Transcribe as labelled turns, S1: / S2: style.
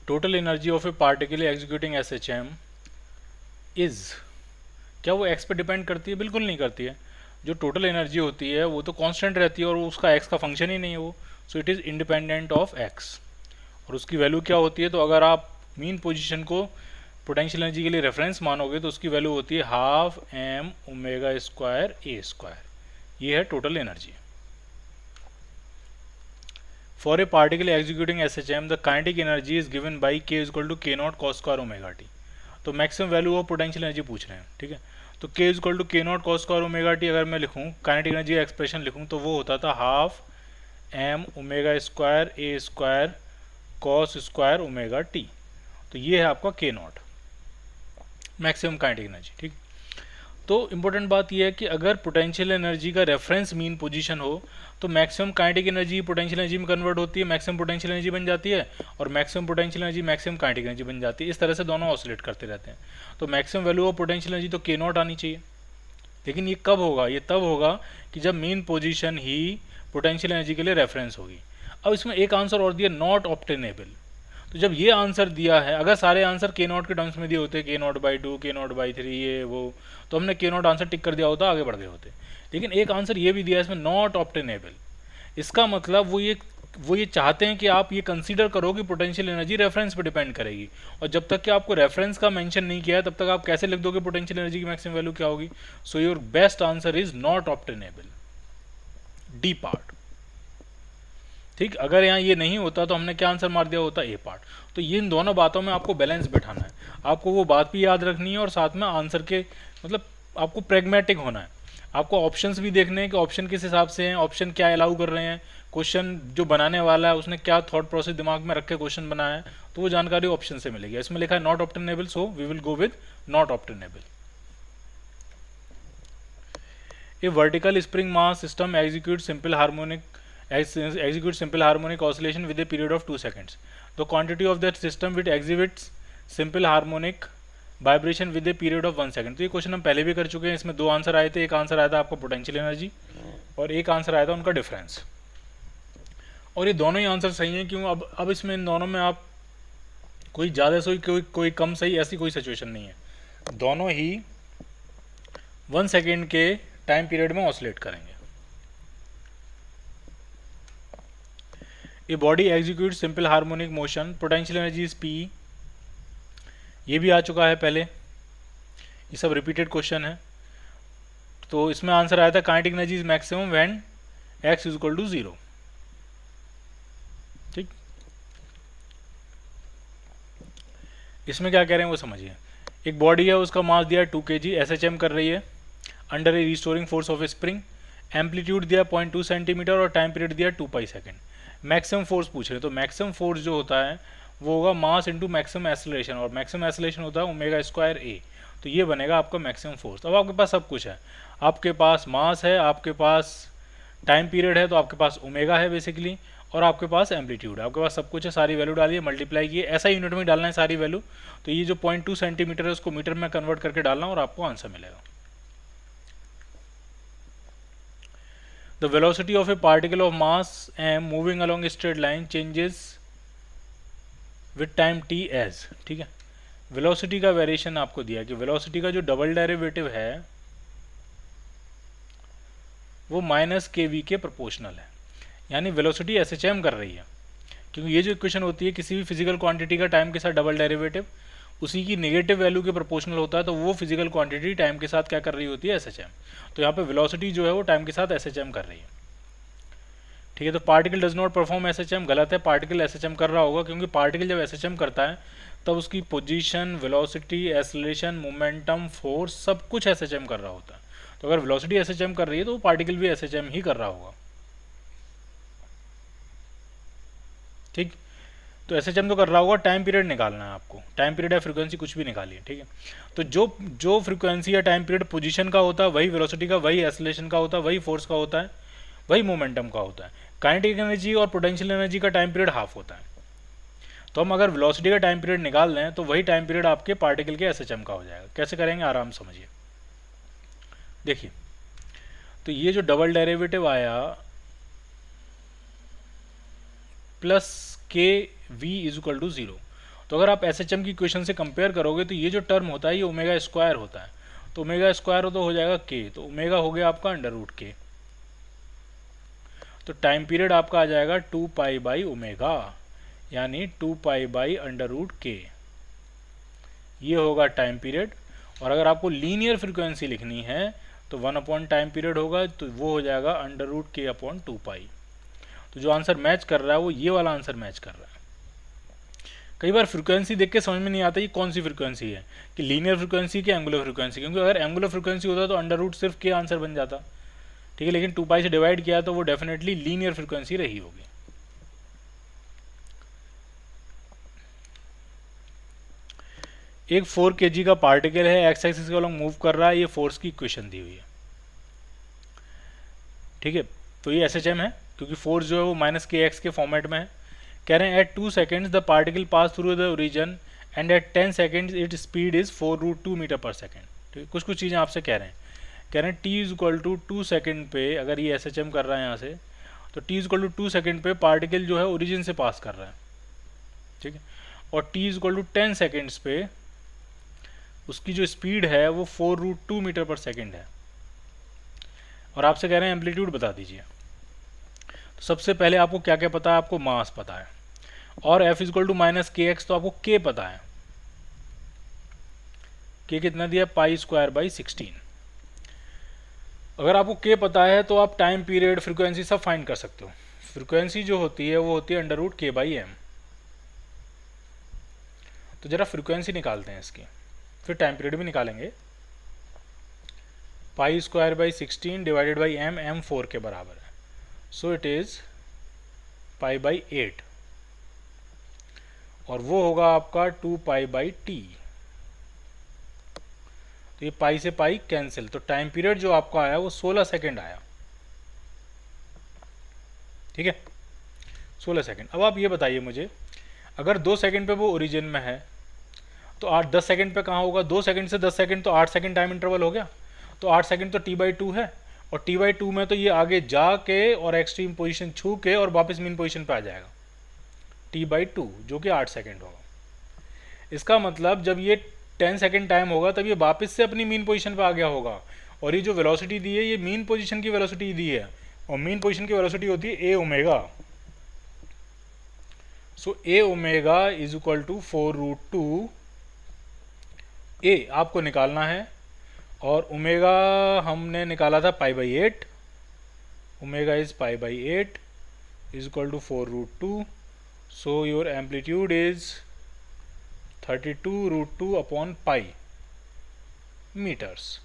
S1: Total energy of a particle executing S H M is, क्या वो x पे depend करती है? बिल्कुल नहीं करती है। जो टोटल एनर्जी होती है वो तो कांस्टेंट रहती है और उसका एक्स का फंक्शन ही नहीं है वो, so it is independent of x. और उसकी वैल्यू क्या होती है? तो अगर आप मीन पोजीशन को पोटेंशियल एनर्जी के लिए रेफरेंस मानोगे तो उसकी वैल्यू होती है half m omega square a square. ये है total energy for a particle executing S H M. The kinetic energy is given by k equal to k not cos square omega t. तो maximum value of potential energy पूछ रहे हैं, ठीक है। तो के equal to k not cos square omega T अगर मैं लिखूँ, काइनेटिक एनर्जी एक्सप्रेशन लिखूँ, तो वो होता था half m omega square a square cos square omega t. तो ये है आपका के नॉट, मैक्सिमम काइनेटिक एनर्जी, ठीक। तो इंपॉर्टेंट बात यह है कि अगर पोटेंशियल एनर्जी का रेफरेंस मीन पोजीशन हो तो maximum kinetic energy potential energy में कन्वर्ट होती है, मैक्सिमम पोटेंशियल एनर्जी बन जाती है, और maximum potential energy maximum kinetic energy बन जाती है। इस तरह से दोनों ऑसिलेट करते रहते हैं। तो maximum value of potential energy तो के नॉट आनी चाहिए, लेकिन ये कब होगा? ये तब होगा कि जब मेन पोजीशन ही पोटेंशियल एनर्जी के लिए रेफरेंस होगी। अब इसमें एक आंसर और दिया, नॉट ऑब्टेनेबल। तो जब ये आंसर दिया है, अगर सारे आंसर के नॉट के टर्म्स में दिए होते, के not by two, k not by three, ये वो, तो हमने के नॉट आंसर टिक कर दिया होता, आगे बढ़ गए होते। लेकिन एक आंसर ये भी दिया है इसमें, नॉट ऑब्टेनेबल। इसका मतलब वो ये चाहते हैं कि आप ये कंसीडर करो कि पोटेंशियल एनर्जी रेफरेंस पे डिपेंड करेगी, और जब तक कि आपको रेफरेंस का मेंशन नहीं किया है तब तक आप कैसे लिख दोगे पोटेंशियल एनर्जी की मैक्सिमम वैल्यू क्या होगी? So your best answer is not obtainable, D part, ठीक। अगर यहाँ ये नहीं होता तो हमने क्या आंसर मार दिया होता? ए पार्ट। तो ये इन दोनों बातों में आपको बैलेंस बैठाना है, आपको वो बात भी याद रखनी है और साथ में आंसर के मतलब आपको प्रेगमेटिक होना है। आपको ऑप्शंस भी देखने हैं कि ऑप्शन किस हिसाब से हैं, ऑप्शन क्या अलाउ कर रहे हैं, क्वेश्चन जो बनाने वाला है उसने क्या थॉट प्रोसेस दिमाग में रख के क्वेश्चन बनाया है, तो वो जानकारी ऑप्शन से मिलेगी। इसमें लिखा है not obtainable, so we will go with not obtainable. A vertical spring mass system execute simple harmonic oscillation with a period of 2 seconds. The quantity of that system which exhibits simple harmonic vibration with a period of 1 second. तो ये question हम पहले भी कर चुके हैं। इसमें दो आंसर आए थे, एक आंसर आया था आपका पोटेंशियल एनर्जी और एक आंसर आया था उनका डिफरेंस, और ये दोनों ही आंसर सही हैं। क्यों? अब इसमें इन दोनों में आप कोई ज़्यादा सही कोई कम सही ऐसी कोई सिचुएशन नहीं है, दोनों ही 1 सेकेंड के टाइम पीरियड में ऑसिलेट करेंगे। A body execute simple harmonic motion, potential energy is P, ये भी आ चुका है पहले, ये सब रिपीटेड क्वेश्चन है। तो इसमें आंसर आया था kinetic energy is maximum when x is equal to 0, ठीक। इसमें क्या कह रहे हैं वो समझिए। एक बॉडी है, उसका मास दिया 2 kg, एसएचएम कर रही है under A restoring force of A spring, amplitude दिया 0.2 सेंटीमीटर और टाइम पीरियड दिया 2 पाई सेकेंड। मैक्सिमम फोर्स पूछ रहे हैं, तो मैक्सिमम फोर्स जो होता है वो होगा मास इंटू मैक्सिमम एसलेशन, और मैक्सिमम एसलेशन होता है ओमेगा स्क्वायर ए। तो ये बनेगा आपका मैक्सिमम फोर्स। अब आपके पास सब कुछ है, आपके पास मास है, आपके पास टाइम पीरियड है, तो आपके पास ओमेगा है बेसिकली, और आपके पास एम्पलीट्यूड है, आपके पास सब कुछ है। सारी वैल्यू डालिए, मल्टीप्लाई किए, ऐसा यूनिट में डालना है सारी वैल्यू। तो ये जो 0.2 सेंटीमीटर है उसको मीटर में कन्वर्ट करके डालना और आपको आंसर मिलेगा। The velocity of a particle of mass m moving along a straight line changes with time t as, ठीक है। वेलोसिटी का वेरिएशन आपको दिया कि वेलोसिटी का जो डबल डेरिवेटिव है वो माइनस के वी के प्रोपोर्शनल है, यानी वेलोसिटी एस एच एम कर रही है। क्योंकि ये जो इक्वेशन होती है किसी भी फिजिकल क्वांटिटी का टाइम के साथ डबल डेरिवेटिव उसी की नेगेटिव वैल्यू के प्रोपोर्शनल होता है, तो वो फिजिकल क्वांटिटी टाइम के साथ क्या कर रही होती है? S H M. तो यहाँ पे वेलोसिटी जो है वो टाइम के साथ एस एच एम कर रही है, ठीक है। तो particle does not perform S H M, गलत है। पार्टिकल एस एच एम कर रहा होगा, क्योंकि पार्टिकल जब एस एच एम करता है तब उसकी position, velocity, acceleration, momentum, force सब कुछ एस एच एम कर रहा होता है। तो अगर वेलोसिटी एस एच एम कर रही है तो वो पार्टिकल भी एस एच एम ही कर रहा होगा, ठीक। तो एस एच एम तो कर रहा होगा, टाइम पीरियड निकालना है आपको, टाइम पीरियड या फ्रीक्वेंसी कुछ भी निकालिए, ठीक है। तो जो फ्रीक्वेंसी या टाइम पीरियड पोजीशन का होता है वही वेलोसिटी का, वही एक्सेलरेशन का होता है, वही फोर्स का होता है, वही मोमेंटम का होता है। काइनेटिक एनर्जी और पोटेंशियल एनर्जी का टाइम पीरियड हाफ होता है। तो हम अगर वेलोसिटी का टाइम पीरियड निकाल लें तो वही टाइम पीरियड आपके पार्टिकल के एस एच एम का हो जाएगा। कैसे करेंगे आराम समझिए, देखिए। तो ये जो डबल डेरिवेटिव आया प्लस के वी इज इक्वल टू 0, तो अगर आप SHM की इक्वेशन से कंपेयर करोगे तो ये जो टर्म होता है ये ओमेगा स्क्वायर होता है, तो ओमेगा स्क्वायर तो हो जाएगा के, तो ओमेगा हो गया आपका अंडर रूट के। तो टाइम पीरियड आपका आ जाएगा 2 पाई बाई ओमेगा, यानी 2 पाई बाई अंडर रूट के, ये होगा टाइम पीरियड। और अगर आपको लीनियर फ्रीक्वेंसी लिखनी है तो 1 अपॉन टाइम पीरियड होगा, तो वो हो जाएगा अंडर रूट के अपॉन 2 पाई। तो जो आंसर मैच कर रहा है वो ये वाला आंसर मैच कर रहा है। कई बार फ्रीक्वेंसी देख के समझ में नहीं आता ये कौन सी फ्रीक्वेंसी है, कि लीनियर फ्रीक्वेंसी की एंगुलर फ्रीक्वेंसी, क्योंकि अगर एंगुलर फ्रीक्वेंसी होता तो अंडर रूट सिर्फ के आंसर बन जाता, ठीक है, लेकिन 2 पाई से डिवाइड किया तो वो डेफिनेटली लीनियर फ्रीक्वेंसी रही होगी। एक 4 kg का पार्टिकल है, एक्स एक्सिस के अलॉन्ग मूव कर रहा है, ये फोर्स की इक्वेशन दी हुई है, ठीक है। तो ये SHM है, क्योंकि फोर्स जो है वो माइनस के एक्स के फॉर्मेट में है। कह रहे हैं at 2 seconds the particle pass through the origin and at 10 seconds it speed is 4√2 metre per second, ठीक है। कुछ चीज़ें आपसे कह रहे हैं t is equal to 2 second पे, अगर ये SHM कर रहा है यहाँ से, तो t is equal to 2 second पे पार्टिकल जो है ओरिजिन से पास कर रहा है, ठीक है, और t is equal to 10 seconds पे उसकी जो स्पीड है वो 4√2 मीटर पर सेकेंड है। और आपसे कह रहे हैं एम्पलीट्यूड बता दीजिए। तो सबसे पहले आपको क्या क्या पता है, आपको मास पता है, और F is equal to minus k x, तो आपको K पता है, K कितना दिया, पाई स्क्वायर बाई 16। अगर आपको K पता है तो आप टाइम पीरियड फ्रीक्वेंसी सब फाइंड कर सकते हो। फ्रीक्वेंसी जो होती है वो होती है अंडर रूट के बाई एम। तो जरा फ्रीक्वेंसी निकालते हैं इसकी, फिर टाइम पीरियड भी निकालेंगे। Pi square by 16 divided by m, m 4 के बराबर है, so it is pi by 8, और वो होगा आपका 2 पाई बाई टी। तो ये पाई से पाई कैंसिल, तो टाइम पीरियड जो आपका आया वो 16 सेकेंड आया, ठीक है, 16 सेकेंड। अब आप ये बताइए मुझे, अगर 2 सेकेंड पे वो ओरिजिन में है तो 10 सेकेंड पे कहाँ होगा, 2 सेकेंड से 10 सेकेंड तो 8 सेकेंड टाइम इंटरवल हो गया, तो 8 सेकेंड तो t/2 है, और t/2 में तो ये आगे जाके और एक्सट्रीम पोजीशन छू के और वापस मीन पोजीशन पे आ जाएगा, t/2 जो कि 8 सेकेंड होगा। इसका मतलब जब ये 10 सेकेंड टाइम होगा तब ये वापस से अपनी मीन पोजीशन पे आ गया होगा, और ये जो वेलोसिटी दी है ये मीन पोजीशन की वेलोसिटी दी है, और मीन पोजीशन की वेलोसिटी होती है a omega. So a omega is equal to 4√2, a आपको निकालना है, और ओमेगा हमने निकाला था pi by 8, omega is pi by 8 is equal to 4√2, so your amplitude is 32√2 upon pi metres.